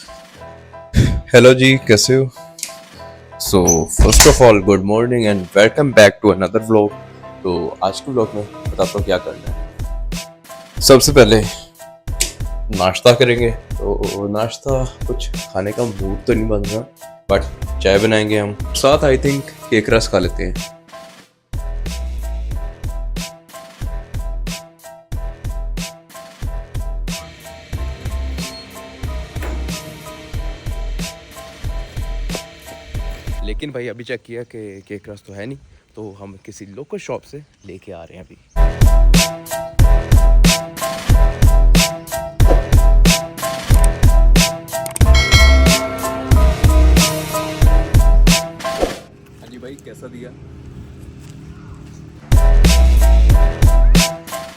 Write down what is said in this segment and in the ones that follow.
Hello जी, कैसे हो? So first of all good morning and welcome back to another vlog. तो आज के व्लॉग में बताता हूँ क्या करना है। सबसे पहले नाश्ता करेंगे। तो नाश्ता कुछ खाने का मूड तो नहीं बन रहा, बट चाय बनाएंगे हम साथ। आई थिंक केक रस खा लेते हैं। लेकिन भाई अभी चेक किया कि केक रस तो है नहीं, तो हम किसी लोकल शॉप से लेके आ रहे हैं अभी। हाँ जी भाई, कैसा दिया?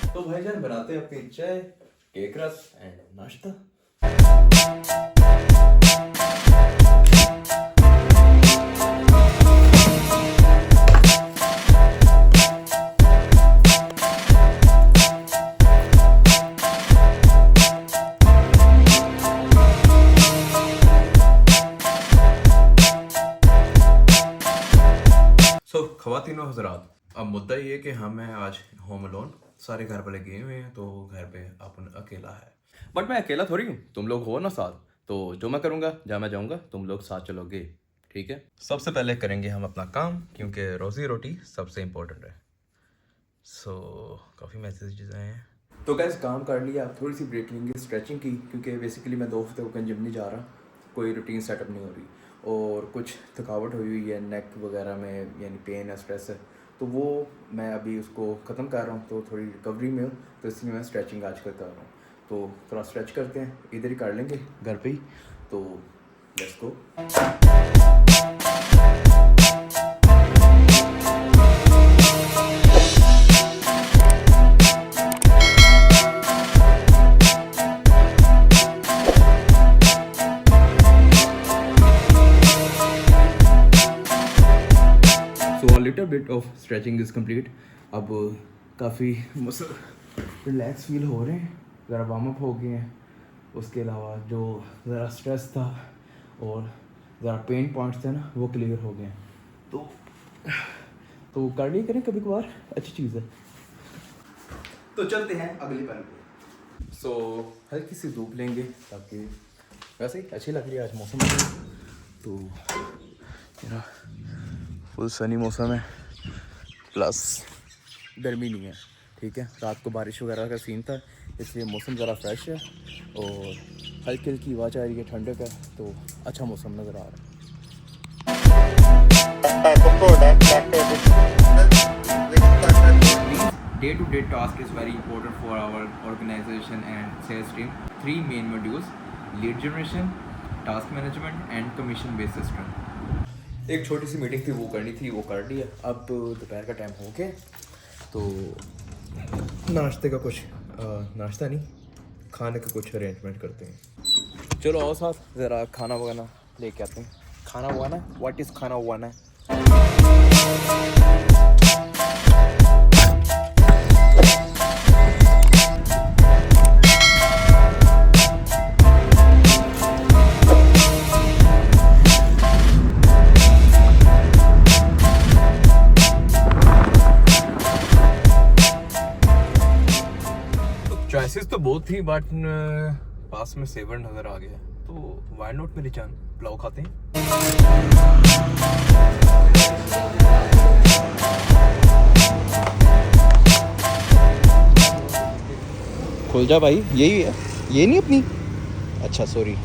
तो भाईजान बनाते हैं अपनी चाय, केक रस एंड नाश्ता। खवातीनो हजरात, अब मुद्दा ये है कि हम हैं आज होम अलोन। सारे घर वाले गए हुए हैं, तो घर पे अपन अकेला है। बट मैं अकेला थोड़ी हूँ, तुम लोग हो ना साथ। तो जो मैं करूँगा, जहाँ मैं जाऊँगा, तुम लोग साथ चलोगे। ठीक है, सबसे पहले करेंगे हम अपना काम, क्योंकि रोजी रोटी सबसे इम्पोर्टेंट है। सो काफ़ी मैसेजेस आए हैं। तो गैस काम कर लिया, थोड़ी सी ब्रेक लेंगे, स्ट्रेचिंग की, क्योंकि बेसिकली मैं 2 हफ्ते हो गए जिम नहीं जा रहा। कोई रूटीन सेटअप नहीं हो रही और कुछ थकावट हुई है नेक वगैरह में, यानी पेन है, स्ट्रेस है। तो वो मैं अभी उसको ख़त्म कर रहा हूँ, तो थोड़ी रिकवरी में हूँ, तो इसलिए मैं स्ट्रेचिंग आजकल कर रहा हूँ। तो थोड़ा स्ट्रेच करते हैं, इधर ही कर लेंगे घर पे ही। तो let's go. So little bit of stretching is complete. अब काफ़ी मसल रिलैक्स फील हो रहे हैं, ज़रा वार्म अप हो गए हैं। उसके अलावा जो ज़रा स्ट्रेस था और ज़रा पेन पॉइंट्स थे ना, वो क्लियर हो गए हैं। तो कर लिया करें कभी कभार, अच्छी चीज़ है। तो चलते हैं अगले पल पे। सो हल्की सी धूप लेंगे, ताकि वैसे ही अच्छी लग रही है आज मौसम। तो मेरा फुल सनी मौसम है, प्लस गर्मी नहीं है। ठीक है, रात को बारिश वगैरह का सीन था, इसलिए मौसम ज़रा फ्रेश है और हल्की हल्की आवाज़ आ रही है, ठंडक है, तो अच्छा मौसम नज़र आ रहा है। Day to day task is very important for our organization and sales team. 3 main modules: lead generation, task management and commission based system. एक छोटी सी मीटिंग थी, वो करनी थी, वो कर लिया। अब दोपहर का टाइम हो गया, तो नाश्ते का कुछ नाश्ता नहीं, खाने का कुछ अरेंजमेंट करते हैं। चलो आओ साथ, ज़रा खाना वगाना लेके आते हैं। खाना वगाना, व्हाट इज़ खाना वगाना? चॉइसेस तो बहुत थी, बट पास में सेवर नज़र आ गया, तो वाई नॉट मेरी जान, पुलाव खाते हैं। खुल जा भाई, यही है, ये नहीं अपनी? अच्छा सॉरी।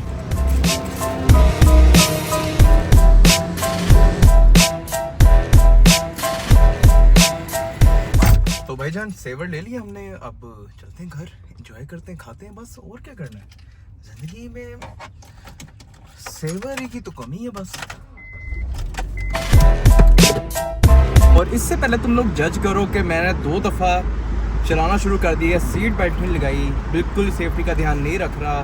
तो भाईजान सेवर ले लिया हमने, अब चलते हैं घर, एंजॉय करते हैं, खाते हैं, बस और क्या करना है जिंदगी में। सेवर ही की तो कमी है बस। और इससे पहले तुम लोग जज करो कि मैंने 2 दफ़ा चलाना शुरू कर दिया, सीट बेल्ट नहीं लगाई, बिल्कुल सेफ्टी का ध्यान नहीं रख रहा,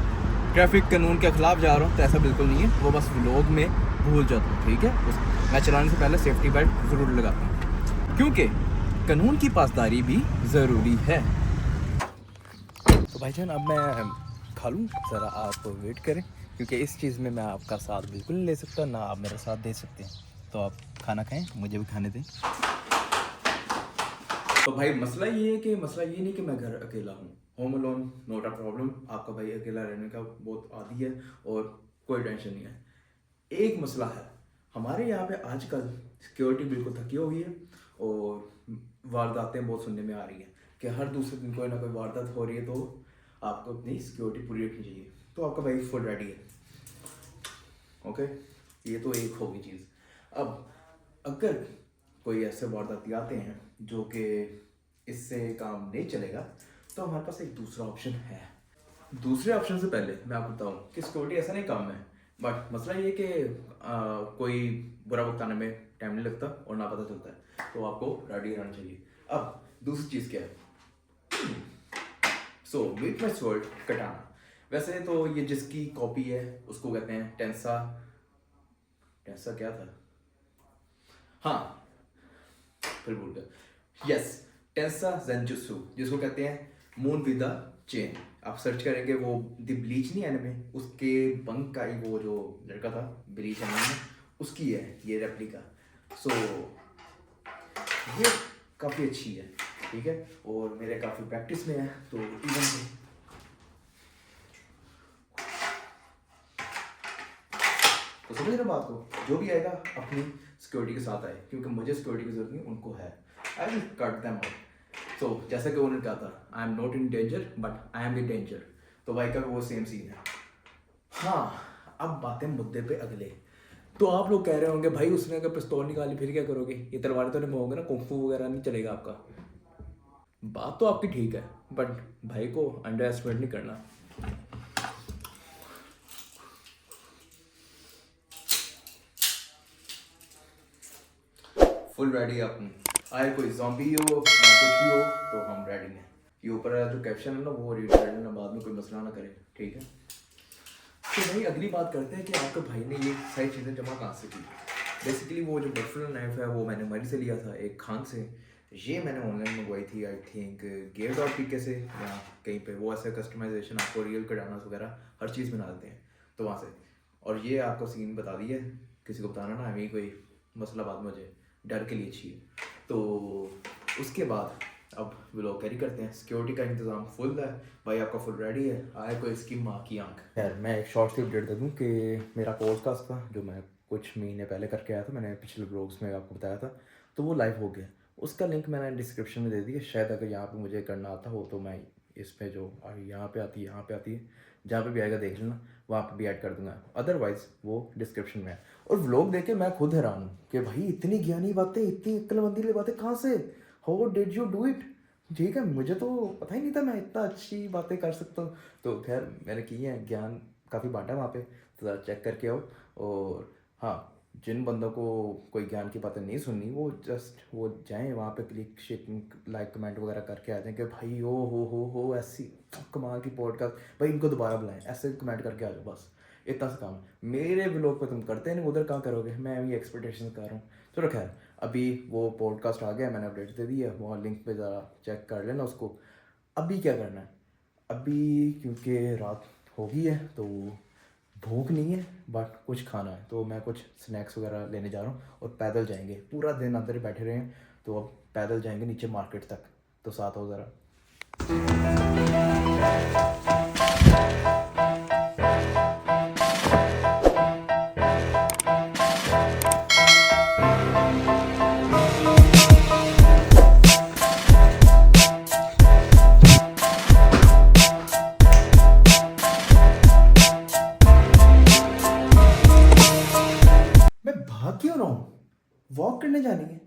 ट्रैफिक कानून के खिलाफ जा रहा हूँ, तो ऐसा बिल्कुल नहीं है। वो बस व्लॉग में भूल जाता हूँ, ठीक है। मैं चलाने से पहले सेफ्टी बेल्ट ज़रूर लगाता हूँ, क्योंकि कानून की पासदारी भी ज़रूरी है। तो भाईजान अब मैं खा लूँ, ज़रा आप वेट करें, क्योंकि इस चीज़ में मैं आपका साथ बिल्कुल नहीं ले सकता, ना आप मेरा साथ दे सकते हैं। तो आप खाना खाएं, मुझे भी खाने दें। तो भाई मसला ये नहीं कि मैं घर अकेला हूँ। Home alone not a problem. आपका भाई अकेला रहने का बहुत आदी है और कोई टेंशन नहीं है। एक मसला है, हमारे यहाँ पे आजकल सिक्योरिटी बिल्कुल थकी हो गई है और वारदातें बहुत सुनने में आ रही हैं कि हर दूसरे दिन कोई ना कोई वारदात हो रही है। तो आपको अपनी सिक्योरिटी पूरी रखनी चाहिए। तो आपका भाई फुल रेडी है। ओके, ये तो एक होगी चीज़। अब अगर कोई ऐसे वारदाती आते हैं जो कि इससे काम नहीं चलेगा, तो हमारे पास एक दूसरा ऑप्शन है। दूसरे ऑप्शन से पहले मैं आपको बताऊं कि सिक्योरिटी ऐसा नहीं काम है, बट मसला ये कि कोई बुरा वक्त आने में टाइम नहीं लगता और ना पता चलता है, तो आपको रेडी रहना चाहिए। अब दूसरी चीज़ क्या है? सो विथ माई स्वॉर्ड कटाना। वैसे तो ये जिसकी कॉपी है उसको कहते हैं टेंसा क्या था? हाँ, फिर भूल गया। यस, टेंसा ज़ेनजुत्सु, जिसको कहते हैं मून विद द चेन। आप सर्च करेंगे, वो द ब्लीच नहीं एनिमे, उसके बंक का ही वो जो लड़का था ब्लीच एनिमे में, उसकी है ये रेप्लिका। सो ये काफ़ी अच्छी है, ठीक है, और मेरे काफ़ी प्रैक्टिस में है, तो इवन तो समझ रहे बात को। जो भी आएगा अपनी सिक्योरिटी के साथ आए, क्योंकि मुझे सिक्योरिटी की जरूरत नहीं, उनको है। I will cut them out. So जैसा कि उन्होंने कहा था, I am not in danger but I am the danger. तो भाई का वो सेम सीन है। हाँ, अब बातें मुद्दे पे अगले। तो आप लोग कह रहे होंगे भाई उसने अगर पिस्तौल निकाली फिर क्या करोगे? ये तलवार तो नहीं होंगे ना, कुंफू वगैरह नहीं चलेगा आपका। बात तो आपकी ठीक है, बट भाई को अंडर एस्टिमेट नहीं करना। फुल रेडी है अपन। आए कोई ज़ॉम्बी हो या कुछ भी हो तो हम रेडी हैं। ये ऊपर जो कैप्शन है ना वो रीड कर लेना, बाद में कोई मसला ना करे, ठीक है। तो भाई अगली बात करते हैं कि आपके भाई ने ये सारी चीज़ें जमा कहाँ से की। बेसिकली वो जो बटरफ्लाई नाइफ है वो मैंने मरी से लिया था, एक खान से। ये मैंने ऑनलाइन मंगवाई थी, आई थिंक gear.pk से या कहीं पे। वो ऐसे कस्टमाइजेशन आपको रियल कडानास वगैरह हर चीज़ बना देते हैं, तो वहाँ से। और ये आपको सीन बता दिया, किसी को बताना ना, हमें कोई मसला बाद में मुझे डर के लिए चाहिए। तो उसके बाद अब व्लॉग कैरी करते हैं। सिक्योरिटी का इंतज़ाम फुल है, भाई आपका फुल रेडी है। आए कोई इसकी माँ की आंख। खैर मैं एक शॉर्ट सी अपडेट दे दूँ कि मेरा पॉडकास्ट था जो मैं कुछ महीने पहले करके आया था, मैंने पिछले ब्लॉग्स में आपको बताया था, तो वो लाइव हो गया। उसका लिंक मैंने डिस्क्रिप्शन में दे दिया। शायद अगर यहाँ पे मुझे करना आता हो तो मैं इस पे जो यहाँ पे आती है, जहाँ पे भी आएगा देख लेना, वहाँ पे भी ऐड कर दूंगा। अदरवाइज़ वो डिस्क्रिप्शन में है। और व्लॉग देख के मैं खुद हैरान हूँ कि भाई इतनी ज्ञानी बातें, इतनी अक्लमंदी वाली बातें कहाँ से, how did you do it? ठीक है, मुझे तो पता ही नहीं था मैं इतना अच्छी बातें कर सकता हूँ। तो खैर मैंने की है, ज्ञान काफ़ी बांटा वहाँ पे, तो ज़रा चेक करके आओ। और हाँ, जिन बंदों को कोई ज्ञान की बातें नहीं सुननी, वो जस्ट वो जाएं वहाँ पे, क्लिक शेक लाइक कमेंट वगैरह करके आ जाएं कि भाई ओ हो ऐसी कमाल की पॉडकास्ट, भाई इनको दोबारा बुलाएं, ऐसे कमेंट करके आ जाओ, बस इतना सा काम। मेरे व्लॉग पे तुम करते नहीं, उधर कहाँ करोगे? मैं भी एक्सपेक्टेशन कर रहा हूँ। चलो खैर, अभी वो पॉडकास्ट आ गया, मैंने अपडेट दे दी है, वहाँ लिंक पे ज़रा चेक कर लेना उसको। अभी क्या करना है? अभी क्योंकि रात हो गई है तो भूख नहीं है, बट कुछ खाना है, तो मैं कुछ स्नैक्स वगैरह लेने जा रहा हूँ। और पैदल जाएंगे, पूरा दिन अंदर ही बैठे रहे हैं, तो अब पैदल जाएंगे नीचे मार्केट तक। तो साथ हो ज़रा। मैं भाग क्यों रहा हूँ? वॉक करने जानी है,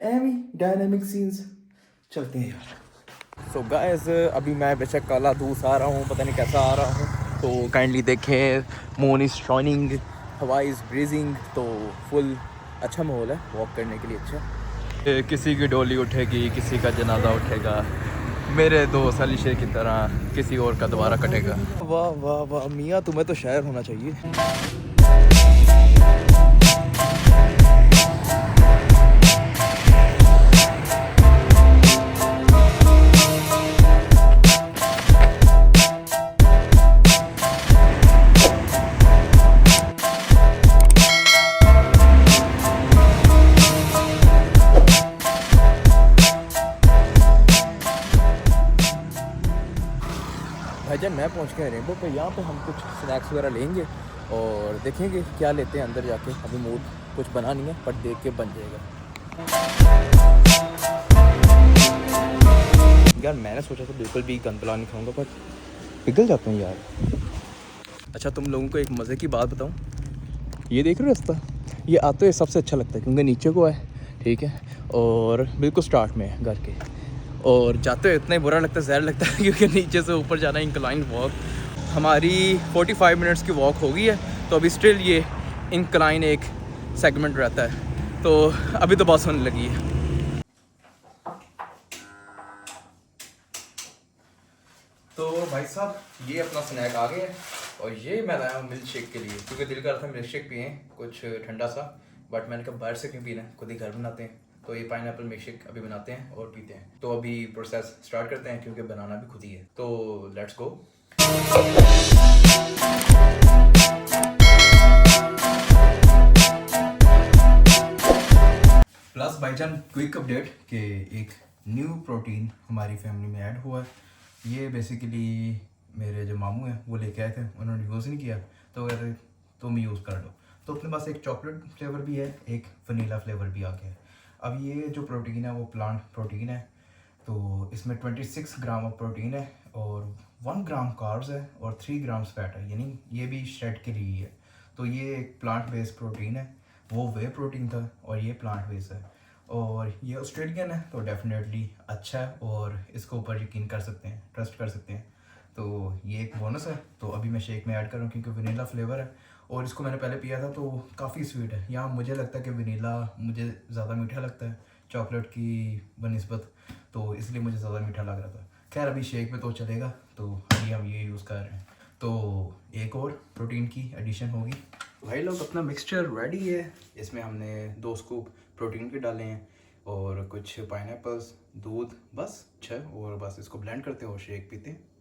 एम ही डायनामिक सीन्स चलते हैं यार। सो गाइस, अभी मैं बेशक काला दूस आ रहा हूँ, पता नहीं कैसा आ रहा हूँ, तो काइंडली देखें। मून इज़ शाइनिंग, हवा इज़ ब्रीजिंग, तो फुल अच्छा माहौल है वॉक करने के लिए। अच्छा, किसी की डोली उठेगी, किसी का जनाजा उठेगा, मेरे दोस्त अली शेख की तरह किसी और का दोबारा कटेगा। वाह वाह वाह मियाँ, तुम्हें तो शायर होना चाहिए। चुके हैं रेनबो पे। यहाँ पे हम कुछ स्नैक्स वगैरह लेंगे और देखेंगे क्या लेते हैं अंदर जाके। अभी मूड कुछ बना नहीं है, बट देख के बन जाएगा। यार मैंने सोचा था बिल्कुल भी गंदला नहीं खाऊंगा, पर पिघल जाते हैं यार। अच्छा तुम लोगों को एक मज़े की बात बताऊं, ये देख रहे हो रास्ता, ये आते हुए सबसे अच्छा लगता है क्योंकि नीचे को है, ठीक है, और बिल्कुल स्टार्ट में है घर के, और जाते हुए इतना ही बुरा लगता है, जहर लगता है क्योंकि नीचे से ऊपर जाना इंक्लाइन वॉक। हमारी 45 मिनट्स की वॉक हो गई है, तो अभी स्टिल ये इंक्लाइन एक सेगमेंट रहता है, तो अभी तो बस होने लगी है। तो भाई साहब ये अपना स्नैक आ गया है, और ये मैं लाया हूँ मिल्क शेक के लिए, क्योंकि दिल कर रहा था मिल्क शेक पिए कुछ ठंडा सा, बट मैंने कहा बाहर से क्यों पीना है, खुद ही घर बनाते हैं। तो ये पाइनएप्पल मिल्क शेक अभी बनाते हैं और पीते हैं। तो अभी प्रोसेस स्टार्ट करते हैं क्योंकि बनाना भी खुद ही है, तो लेट्स गो। प्लस भाईजान क्विक अपडेट कि एक न्यू प्रोटीन हमारी फैमिली में ऐड हुआ है। ये बेसिकली मेरे जो मामू हैं वो लेके आए थे, उन्होंने यूज़ नहीं किया तो वो कहते तुम यूज़ कर लो। तो अपने पास एक चॉकलेट फ्लेवर भी है, एक वनीला फ्लेवर भी आ गया है। अब ये जो प्रोटीन है वो प्लांट प्रोटीन है, तो इसमें 26 ग्राम ऑफ प्रोटीन है और 1 ग्राम कार्ब्स है और 3 ग्राम्स फैट है, यानी ये भी श्रेड के लिए ही है। तो ये एक प्लांट बेस्ड प्रोटीन है, वो वे प्रोटीन था और ये प्लांट बेस्ड है, और ये ऑस्ट्रेलियन है तो डेफिनेटली अच्छा है और इसके ऊपर यकीन कर सकते हैं, ट्रस्ट कर सकते हैं। तो ये एक बोनस है। तो अभी मैं शेक में ऐड कर रहा हूँ क्योंकि वनीला फ्लेवर है, और इसको मैंने पहले पिया था तो काफ़ी स्वीट है। यहाँ मुझे लगता है कि वनीला मुझे ज़्यादा मीठा लगता है चॉकलेट की बनिस्बत, तो इसलिए मुझे ज़्यादा मीठा लग रहा था। खैर अभी शेक में तो चलेगा, तो अभी हम ये यूज़ कर रहे हैं। तो एक और प्रोटीन की एडिशन होगी। भाई लोग अपना मिक्सचर रेडी है। इसमें हमने 2 स्कूप प्रोटीन के डाले हैं और कुछ पाइनएप्पल्स, दूध, बस 6, और बस इसको ब्लेंड करते हैं और शेक पीते हैं।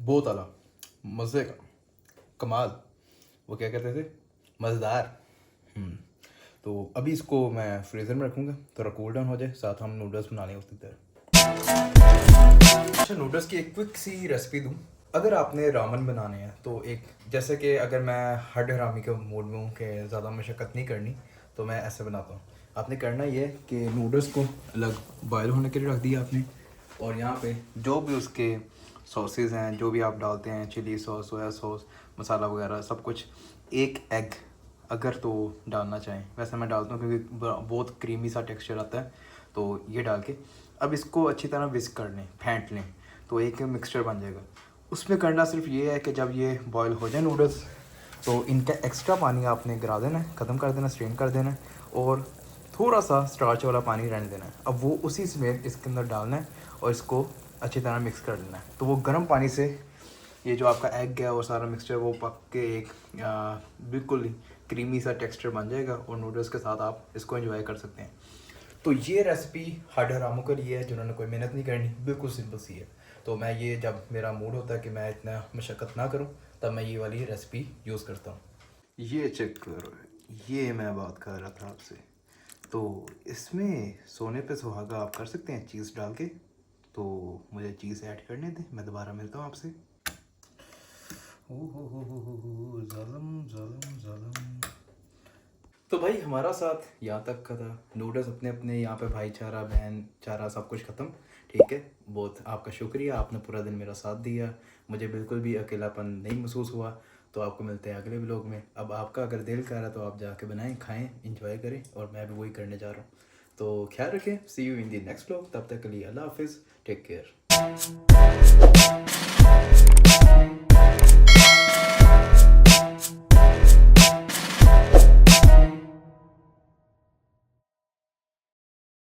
बहुत आला, मज़े का, कमाल, वो क्या कहते थे, मज़ेदार। तो अभी इसको मैं फ्रीज़र में रखूँगा थोड़ा कूल डाउन हो जाए, साथ हम नूडल्स बना लें उसकी तरह। अच्छा नूडल्स की एक क्विक सी रेसिपी दूँ। अगर आपने रामन बनाने हैं तो एक, जैसे कि अगर मैं हड हरामी के मूड में हूँ कि ज़्यादा मशक्क़त नहीं करनी, तो मैं ऐसे बनाता हूँ। आपने करना ये है कि नूडल्स को अलग बॉयल होने के लिए रख दिया आपने, और यहाँ पे जो भी उसके सॉसेज हैं, जो भी आप डालते हैं, चिली सॉस, सोया सॉस, मसाला वगैरह सब कुछ, एक एग अगर तो डालना चाहें, वैसे मैं डालता हूँ क्योंकि बहुत क्रीमी सा टेक्सचर आता है, तो ये डाल के अब इसको अच्छी तरह विस्क कर लें, फेंट लें, तो एक मिक्सचर बन जाएगा। उसमें करना सिर्फ ये है कि जब ये बॉयल हो जाए नूडल्स, तो इनका एक्स्ट्रा पानी आपने गिरा देना है, ख़त्म कर देना, स्ट्रेन कर देना है, और थोड़ा सा स्टार्च वाला पानी रहने देना है। अब वो उसी समेत इसके अंदर डालना है और इसको अच्छी तरह मिक्स कर लेना है। तो वो गर्म पानी से ये जो आपका एग है और सारा मिक्सचर वो पक के एक बिल्कुल क्रीमी सा टेक्सचर बन जाएगा, और नूडल्स के साथ आप इसको एंजॉय कर सकते हैं। तो ये रेसिपी हड हरामों के लिए है जिन्होंने कोई मेहनत नहीं करनी, बिल्कुल सिंपल सी है। तो मैं ये, जब मेरा मूड होता है कि मैं इतना मशक्क़त ना करूं, तब मैं ये वाली रेसिपी यूज़ करता हूँ। ये चेक करो, ये मैं बात कर रहा था आपसे। तो इसमें सोने पे सुहागा आप कर सकते हैं चीज़ डाल के, तो मुझे चीज़ ऐड करने दें, मैं दोबारा मिलता हूँ आपसे। ज़ालम ज़ालम ज़ालम। तो भाई हमारा साथ यहाँ तक का था। नूडल्स अपने अपने यहाँ पे भाईचारा, बहन चारा, सब कुछ ख़त्म, ठीक है। बहुत आपका शुक्रिया, आपने पूरा दिन मेरा साथ दिया, मुझे बिल्कुल भी अकेलापन नहीं महसूस हुआ। तो आपको मिलते हैं अगले व्लॉग में। अब आपका अगर दिल कर रहा तो आप जाके बनाएं, खाएं, इंजॉय करें, और मैं भी वही करने जा रहा हूँ। तो ख्याल रखें, see you in the next vlog. तब तक के लिए अल्लाह हाफिज़, टेक केयर।